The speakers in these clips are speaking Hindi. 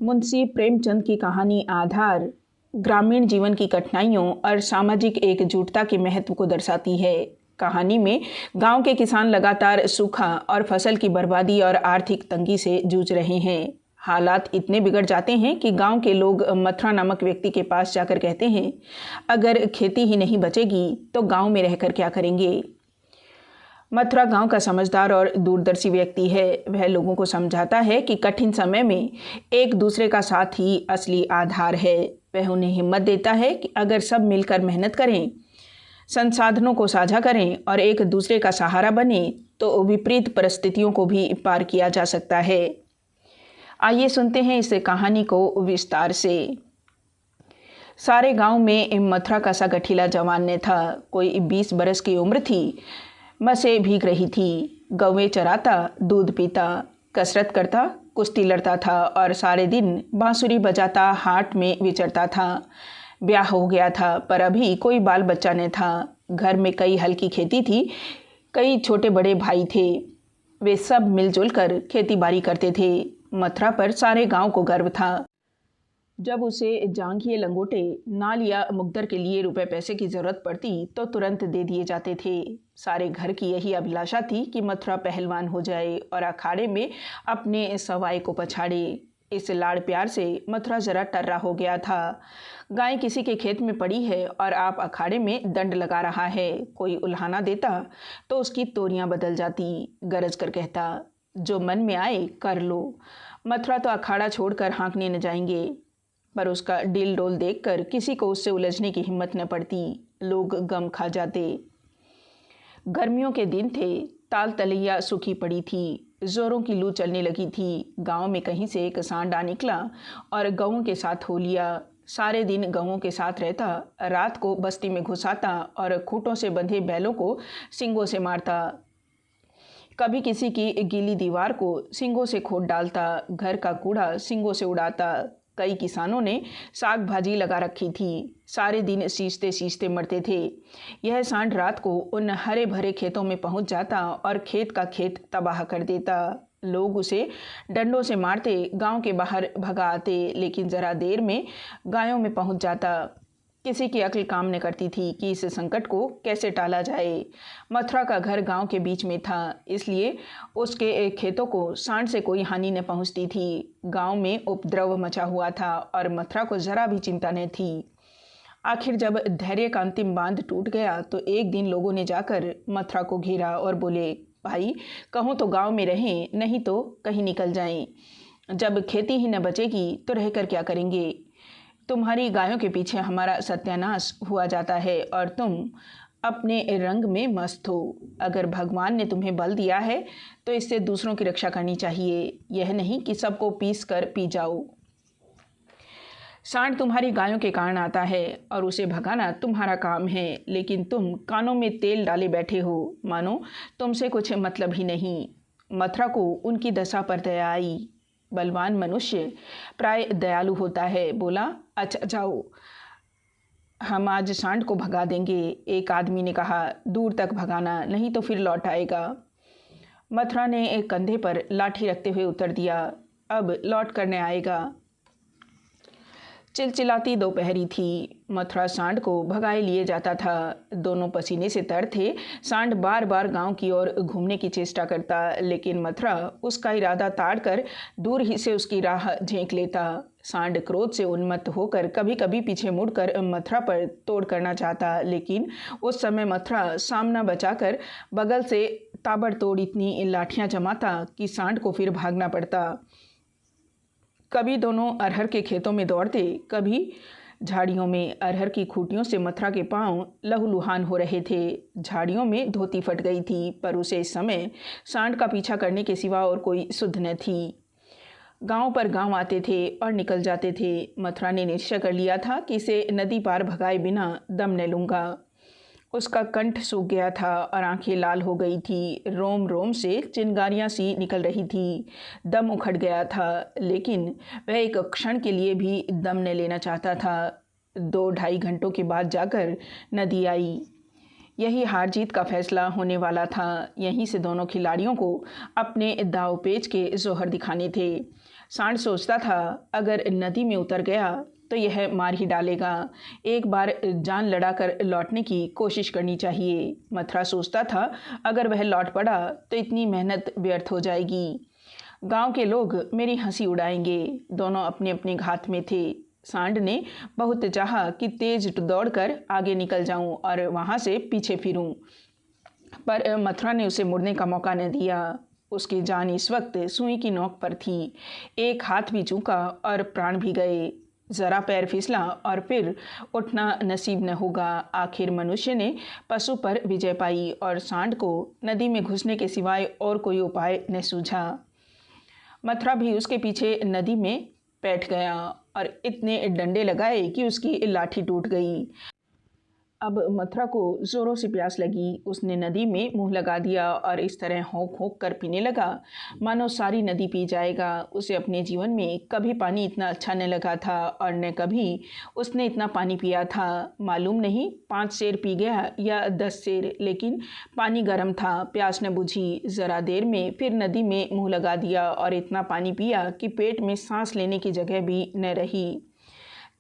मुंशी प्रेमचंद की कहानी आधार ग्रामीण जीवन की कठिनाइयों और सामाजिक एकजुटता के महत्व को दर्शाती है। कहानी में गांव के किसान लगातार सूखा और फसल की बर्बादी और आर्थिक तंगी से जूझ रहे हैं। हालात इतने बिगड़ जाते हैं कि गांव के लोग मथुरा नामक व्यक्ति के पास जाकर कहते हैं, अगर खेती ही नहीं बचेगी तो गांव में रहकर क्या करेंगे। मथुरा गांव का समझदार और दूरदर्शी व्यक्ति है। वह लोगों को समझाता है कि कठिन समय में एक दूसरे का साथ ही असली आधार है। वह उन्हें हिम्मत देता है कि अगर सब मिलकर मेहनत करें, संसाधनों को साझा करें और एक दूसरे का सहारा बने तो विपरीत परिस्थितियों को भी पार किया जा सकता है। आइए सुनते हैं इस कहानी को विस्तार से। सारे गांव में मथुरा का सा गठीला जवान ने था। कोई 20 बरस की उम्र थी। मसें भीग रही थी। गौवें चराता, दूध पीता, कसरत करता, कुश्ती लड़ता था और सारे दिन बांसुरी बजाता हाट में विचरता था। ब्याह हो गया था पर अभी कोई बाल बच्चा न था। घर में कई हल्की खेती थी, कई छोटे बड़े भाई थे। वे सब मिलजुल कर खेती बाड़ी करते थे। मथुरा पर सारे गांव को गर्व था। जब उसे जांघिए लंगोटे, नाल या मुकदर के लिए रुपए पैसे की जरूरत पड़ती तो तुरंत दे दिए जाते थे। सारे घर की यही अभिलाषा थी कि मथुरा पहलवान हो जाए और अखाड़े में अपने सवाई को पछाड़े। इस लाड़ प्यार से मथुरा जरा टर्रा हो गया था। गाय किसी के खेत में पड़ी है और आप अखाड़े में दंड लगा रहा है। कोई उल्हाना देता तो उसकी तोरियां बदल जाती। गरज कर कहता, जो मन में आए कर लो। मथुरा तो अखाड़ा छोड़कर हाँकने न जाएंगे। पर उसका डील डोल देखकर किसी को उससे उलझने की हिम्मत न पड़ती। लोग गम खा जाते। गर्मियों के दिन थे। ताल तलैया सूखी पड़ी थी। जोरों की लू चलने लगी थी। गांव में कहीं से एक सांड आ निकला और गऊं के साथ हो लिया। सारे दिन गऊं के साथ रहता, रात को बस्ती में घुस आता और खूंटों से बंधे बैलों को सींगों से मारता। कभी किसी की गीली दीवार को सींगों से खोद डालता, घर का कूड़ा सींगों से उड़ाता। कई किसानों ने साग भाजी लगा रखी थी। सारे दिन सींचते सींचते मरते थे। यह सांड रात को उन हरे भरे खेतों में पहुंच जाता और खेत का खेत तबाह कर देता। लोग उसे डंडों से मारते, गांव के बाहर भगा आते, लेकिन जरा देर में गायों में पहुंच जाता। किसी की अक्ल काम न करती थी कि इस संकट को कैसे टाला जाए। मथुरा का घर गांव के बीच में था, इसलिए उसके खेतों को सांड से कोई हानि न पहुंचती थी। गांव में उपद्रव मचा हुआ था और मथुरा को जरा भी चिंता न थी। आखिर जब धैर्य का अंतिम बांध टूट गया तो एक दिन लोगों ने जाकर मथुरा को घेरा और बोले, भाई कहो तो गांव में रहें, नहीं तो कहीं निकल जाएं। जब खेती ही न बचेगी तो रहकर क्या करेंगे। तुम्हारी गायों के पीछे हमारा सत्यानाश हुआ जाता है और तुम अपने रंग में मस्त हो। अगर भगवान ने तुम्हें बल दिया है तो इससे दूसरों की रक्षा करनी चाहिए, यह नहीं कि सबको पीस कर पी जाओ। सांड तुम्हारी गायों के कारण आता है और उसे भगाना तुम्हारा काम है, लेकिन तुम कानों में तेल डाले बैठे हो, मानो तुमसे कुछ मतलब ही नहीं। मथुरा को उनकी दशा पर दया आई। बलवान मनुष्य प्राय दयालु होता है। बोला, अच्छा जाओ, हम आज सांड को भगा देंगे। एक आदमी ने कहा, दूर तक भगाना, नहीं तो फिर लौट आएगा। मथुरा ने एक कंधे पर लाठी रखते हुए उत्तर दिया, अब लौट करने आएगा। चिलचिलाती दोपहरी थी। मथुरा सांड को भगाए लिए जाता था। दोनों पसीने से तर थे। सांड बार बार गांव की ओर घूमने की चेष्टा करता, लेकिन मथुरा उसका इरादा ताड़ कर दूर ही से उसकी राह झेंक लेता। सांड क्रोध से उन्मत्त होकर कभी कभी पीछे मुड़कर मथुरा पर तोड़ करना चाहता, लेकिन उस समय मथुरा सामना बचाकर बगल से ताबड़तोड़ इतनी लाठियां जमाता कि सांड को फिर भागना पड़ता। कभी दोनों अरहर के खेतों में दौड़ते, कभी झाड़ियों में। अरहर की खूंटियों से मथुरा के पांव लहूलुहान हो रहे थे। झाड़ियों में धोती फट गई थी, पर उसे इस समय सांड का पीछा करने के सिवा और कोई सुध न थी। गांव पर गांव आते थे और निकल जाते थे। मथुरा ने निश्चय कर लिया था कि इसे नदी पार भगाए बिना दम न लूँगा। उसका कंठ सूख गया था और आंखें लाल हो गई थी। रोम रोम से चिंगारियां सी निकल रही थी। दम उखड़ गया था, लेकिन वह एक क्षण के लिए भी दम न लेना चाहता था। 2-2.5 घंटों के बाद जाकर नदी आई। यही हार जीत का फैसला होने वाला था। यहीं से दोनों खिलाड़ियों को अपने दाव पेच के जोहर दिखाने थे। सांड सोचता था, अगर नदी में उतर गया तो यह मार ही डालेगा। एक बार जान लड़ाकर लौटने की कोशिश करनी चाहिए। मथुरा सोचता था, अगर वह लौट पड़ा तो इतनी मेहनत व्यर्थ हो जाएगी। गांव के लोग मेरी हंसी उड़ाएंगे। दोनों अपने अपने घात में थे। सांड ने बहुत चाहा कि तेज दौड़कर आगे निकल जाऊं और वहां से पीछे फिरूं, पर मथुरा ने उसे मुड़ने का मौका न दिया। उसकी जान इस वक्त सुई की नोक पर थी। एक हाथ भी चूका और प्राण भी गए। जरा पैर फिसला और फिर उठना नसीब न होगा। आखिर मनुष्य ने पशु पर विजय पाई और सांड को नदी में घुसने के सिवाय और कोई उपाय न सूझा। मथुरा भी उसके पीछे नदी में बैठ गया और इतने डंडे लगाए कि उसकी लाठी टूट गई। अब मथुरा को ज़ोरों से प्यास लगी। उसने नदी में मुंह लगा दिया और इस तरह होंक होंक कर पीने लगा मानो सारी नदी पी जाएगा। उसे अपने जीवन में कभी पानी इतना अच्छा न लगा था और न कभी उसने इतना पानी पिया था। मालूम नहीं 5 सेर पी गया या 10 सेर, लेकिन पानी गर्म था। प्यास न बुझी। ज़रा देर में फिर नदी में मुंह लगा दिया और इतना पानी पिया कि पेट में सांस लेने की जगह भी न रही।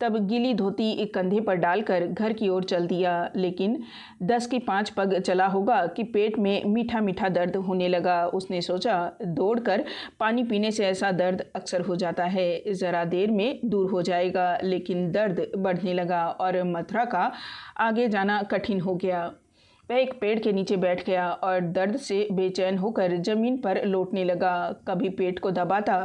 तब गीली धोती एक कंधे पर डालकर घर की ओर चल दिया, लेकिन 10 की 5 पग चला होगा कि पेट में मीठा मीठा दर्द होने लगा। उसने सोचा, दौड़कर पानी पीने से ऐसा दर्द अक्सर हो जाता है, ज़रा देर में दूर हो जाएगा। लेकिन दर्द बढ़ने लगा और मथुरा का आगे जाना कठिन हो गया। वह एक पेड़ के नीचे बैठ गया और दर्द से बेचैन होकर ज़मीन पर लौटने लगा। कभी पेट को दबाता,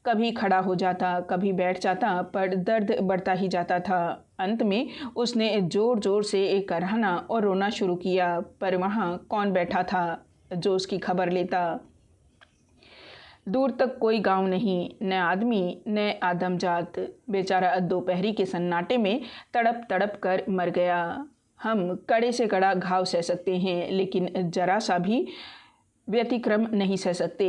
कभी खड़ा हो जाता, कभी बैठ जाता, पर दर्द बढ़ता ही जाता था। अंत में उसने ज़ोर ज़ोर से एक कराहना और रोना शुरू किया, पर वहाँ कौन बैठा था जो उसकी खबर लेता। दूर तक कोई गांव नहीं, न आदमी न आदमजात। बेचारा दोपहरी के सन्नाटे में तड़प तड़प कर मर गया। हम कड़े से कड़ा घाव सह सकते हैं, लेकिन जरा सा भी व्यतिक्रम नहीं सह सकते।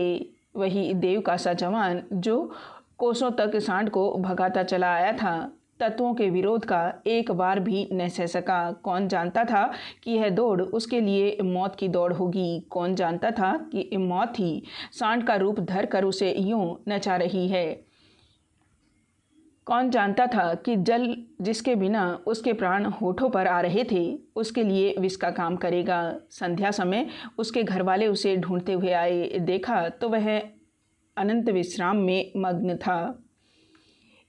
वही देव का सा जवान जो कोसों तक सांड को भगाता चला आया था, तत्वों के विरोध का एक बार भी न सह सका। कौन जानता था कि यह दौड़ उसके लिए मौत की दौड़ होगी? कौन जानता था कि मौत ही सांड का रूप धर कर उसे यूं नचा रही है? कौन जानता था कि जल जिसके बिना उसके प्राण होठों पर आ रहे थे, उसके लिए विष का काम करेगा। संध्या समय उसके घरवाले उसे ढूंढते हुए आए। देखा तो वह अनंत विश्राम में मग्न था।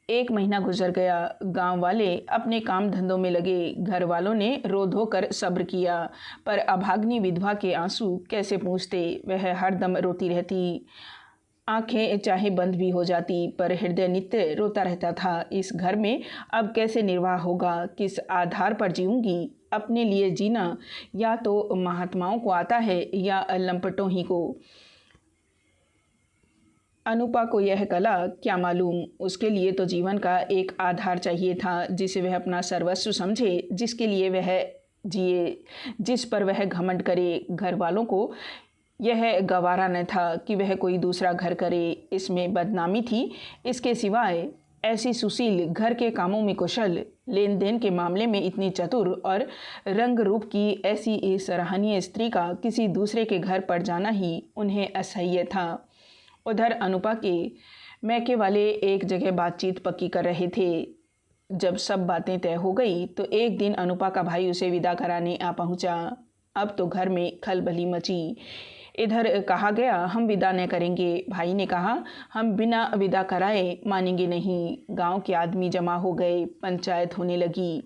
1 महीना गुजर गया। गांव वाले अपने काम धंधों में लगे। घर वालों ने रो धो कर सब्र किया, पर अभाग्नि विधवा के आंसू कैसे पूछते। वह हरदम रोती रहती। आंखें चाहे बंद भी हो जाती, पर हृदय नित्य रोता रहता था। इस घर में अब कैसे निर्वाह होगा? किस आधार पर जीऊंगी? अपने लिए जीना या तो महात्माओं को आता है या लंपटों ही को। अनुपा को यह कला क्या मालूम। उसके लिए तो जीवन का एक आधार चाहिए था, जिसे वह अपना सर्वस्व समझे, जिसके लिए वह जिए, जिस पर वह घमंड करे। घर वालों को यह गवारा न था कि वह कोई दूसरा घर करे। इसमें बदनामी थी। इसके सिवाय ऐसी सुशील, घर के कामों में कुशल, लेन देन के मामले में इतनी चतुर और रंग रूप की ऐसी सराहनीय स्त्री का किसी दूसरे के घर पर जाना ही उन्हें असह्य था। उधर अनुपा के मैके वाले एक जगह बातचीत पक्की कर रहे थे। जब सब बातें तय हो गई तो एक दिन अनुपा का भाई उसे विदा कराने आ पहुंचा। अब तो घर में खलबली मची। इधर कहा गया, हम विदा न करेंगे। भाई ने कहा, हम बिना विदा कराए मानेंगे नहीं। गांव के आदमी जमा हो गए। पंचायत होने लगी।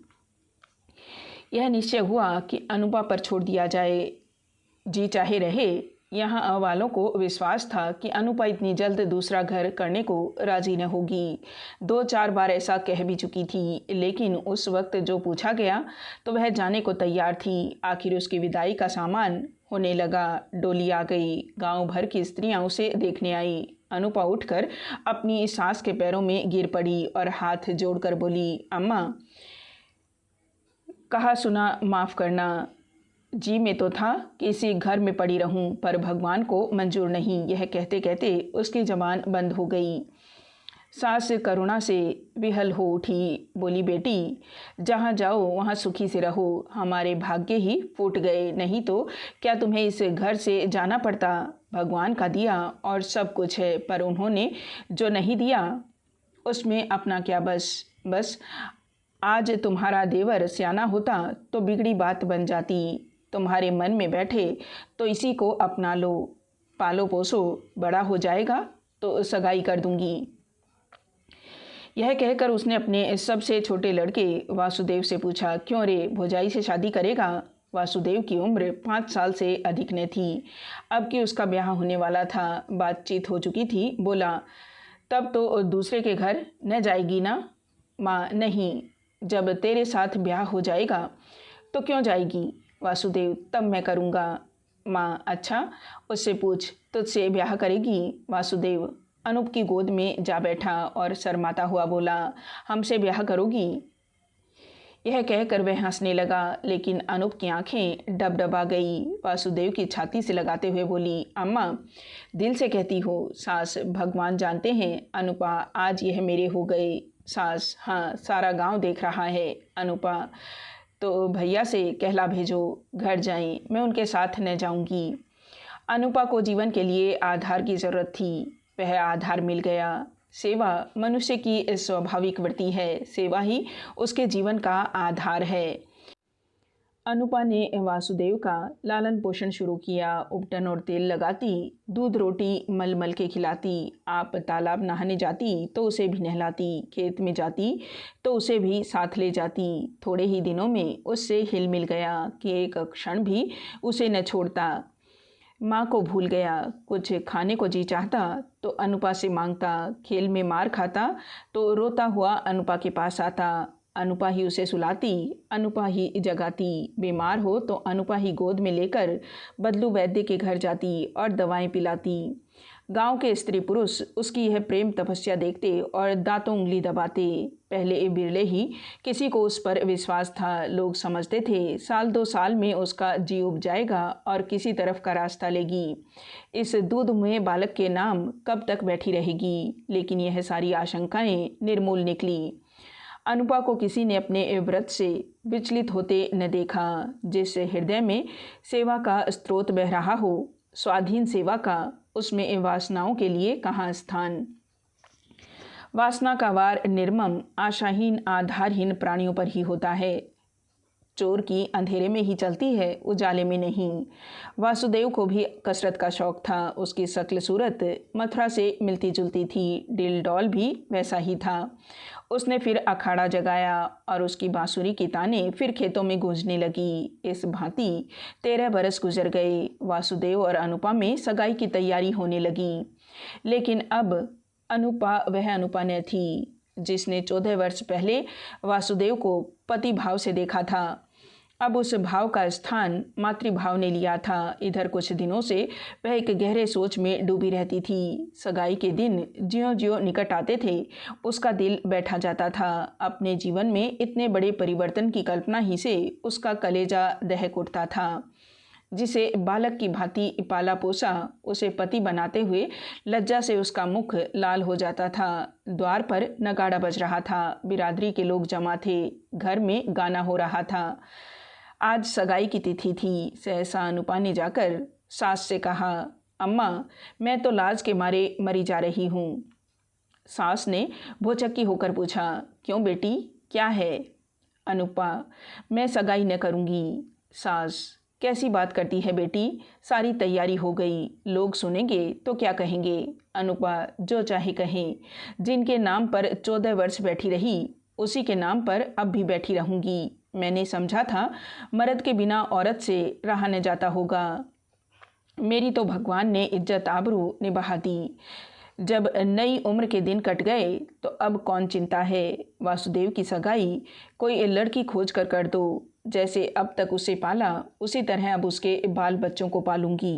यह निश्चय हुआ कि अनुपा पर छोड़ दिया जाए, जी चाहे रहे। यहाँ वालों को विश्वास था कि अनुपा इतनी जल्द दूसरा घर करने को राजी न होगी। 2-4 बार ऐसा कह भी चुकी थी, लेकिन उस वक्त जो पूछा गया तो वह जाने को तैयार थी। आखिर उसकी विदाई का सामान होने लगा। डोली आ गई। गांव भर की स्त्रियां उसे देखने आई। अनुपा उठकर अपनी सास के पैरों में गिर पड़ी और हाथ जोड़कर बोली, अम्मा, कहा सुना माफ़ करना। जी में तो था कि इसी घर में पड़ी रहूं, पर भगवान को मंजूर नहीं। यह कहते कहते उसकी ज़बान बंद हो गई। सास करुणा से विहल हो उठी। बोली, बेटी, जहाँ जाओ वहाँ सुखी से रहो। हमारे भाग्य ही फूट गए, नहीं तो क्या तुम्हें इस घर से जाना पड़ता? भगवान का दिया और सब कुछ है, पर उन्होंने जो नहीं दिया उसमें अपना क्या बस आज तुम्हारा देवर सियाना होता तो बिगड़ी बात बन जाती। तुम्हारे मन में बैठे तो इसी को अपना लो, पालो पोसो, बड़ा हो जाएगा तो सगाई कर दूंगी। यह कहकर उसने अपने सबसे छोटे लड़के वासुदेव से पूछा, क्यों रे, भौजाई से शादी करेगा? वासुदेव की उम्र 5 साल से अधिक न थी। अब कि उसका ब्याह होने वाला था, बातचीत हो चुकी थी। बोला, तब तो दूसरे के घर न जाएगी ना? माँ, नहीं, जब तेरे साथ ब्याह हो जाएगा तो क्यों जाएगी? वासुदेव, तब मैं करूँगा। माँ, अच्छा, उससे पूछ, तुझसे ब्याह करेगी? वासुदेव अनूप की गोद में जा बैठा और शर्माता हुआ बोला, हमसे ब्याह करोगी? यह कहकर वह हंसने लगा, लेकिन अनूप की आंखें डबडबा गई। वासुदेव की छाती से लगाते हुए बोली, अम्मा, दिल से कहती हो। सास, भगवान जानते हैं अनुपा, आज यह मेरे हो गए। सास, हाँ, सारा गांव देख रहा है। अनुपा, तो भैया से कहला भेजो, घर जाएं, मैं उनके साथ न जाऊंगी। अनुपा को जीवन के लिए आधार की ज़रूरत थी, वह आधार मिल गया। सेवा मनुष्य की स्वाभाविक वृत्ति है, सेवा ही उसके जीवन का आधार है। अनुपा ने वासुदेव का लालन पोषण शुरू किया। उपटन और तेल लगाती, दूध रोटी मल मल के खिलाती। आप तालाब नहाने जाती तो उसे भी नहलाती, खेत में जाती तो उसे भी साथ ले जाती। थोड़े ही दिनों में उससे हिल मिल गया कि एक क्षण भी उसे न छोड़ता। माँ को भूल गया, कुछ खाने को जी चाहता तो अनुपा से मांगता, खेल में मार खाता तो रोता हुआ अनुपा के पास आता। अनुपा ही उसे सुलाती, अनुपा ही जगाती। बीमार हो तो अनुपा ही गोद में लेकर बदलू वैद्य के घर जाती और दवाएं पिलाती। गांव के स्त्री पुरुष उसकी यह प्रेम तपस्या देखते और दांतों उंगली दबाते। पहले बिरले ही किसी को उस पर विश्वास था। लोग समझते थे 1-2 साल में उसका जी उब जाएगा और किसी तरफ का रास्ता लेगी। इस दूध में बालक के नाम कब तक बैठी रहेगी। लेकिन यह सारी आशंकाएं निर्मूल निकली। अनुपा को किसी ने अपने व्रत से विचलित होते न देखा। जिस हृदय में सेवा का स्रोत बह रहा हो, स्वाधीन सेवा का, उसमें वासनाओं के लिए कहाँ स्थान। वासना का वार निर्मम, आशाहीन, आधारहीन प्राणियों पर ही होता है। चोर की अंधेरे में ही चलती है, उजाले में नहीं। वासुदेव को भी कसरत का शौक था। उसकी शक्ल सूरत मथुरा से मिलती जुलती थी, डिल डॉल भी वैसा ही था। उसने फिर अखाड़ा जगाया और उसकी बांसुरी की तानें फिर खेतों में गूंजने लगी। इस भांति 13 बरस गुजर गए। वासुदेव और अनुपा में सगाई की तैयारी होने लगी। लेकिन अब अनुपा वह अनुपा न थी जिसने 14 वर्ष पहले वासुदेव को पति भाव से देखा था। अब उस भाव का स्थान मातृभाव ने लिया था। इधर कुछ दिनों से वह एक गहरे सोच में डूबी रहती थी। सगाई के दिन ज्यों-ज्यों निकट आते थे, उसका दिल बैठा जाता था। अपने जीवन में इतने बड़े परिवर्तन की कल्पना ही से उसका कलेजा दहक उठता था। जिसे बालक की भांति पाला पोसा, उसे पति बनाते हुए लज्जा से उसका मुख लाल हो जाता था। द्वार पर नगाड़ा बज रहा था, बिरादरी के लोग जमा थे, घर में गाना हो रहा था। आज सगाई की तिथि थी। सहसा अनुपा ने जाकर सास से कहा, अम्मा, मैं तो लाज के मारे मरी जा रही हूँ। सास ने भौचक्की होकर पूछा, क्यों बेटी, क्या है? अनुपा, मैं सगाई न करूँगी। सास, कैसी बात करती है बेटी, सारी तैयारी हो गई, लोग सुनेंगे तो क्या कहेंगे? अनुपा, जो चाहे कहें, जिनके नाम पर 14 वर्ष बैठी रही, उसी के नाम पर अब भी बैठी रहूँगी। मैंने समझा था मर्द के बिना औरत से रहा न जाता होगा। मेरी तो भगवान ने इज्जत आबरू निभा दी। जब नई उम्र के दिन कट गए तो अब कौन चिंता है। वासुदेव की सगाई कोई लड़की खोज कर दो। जैसे अब तक उसे पाला, उसी तरह अब उसके बाल बच्चों को पालूंगी।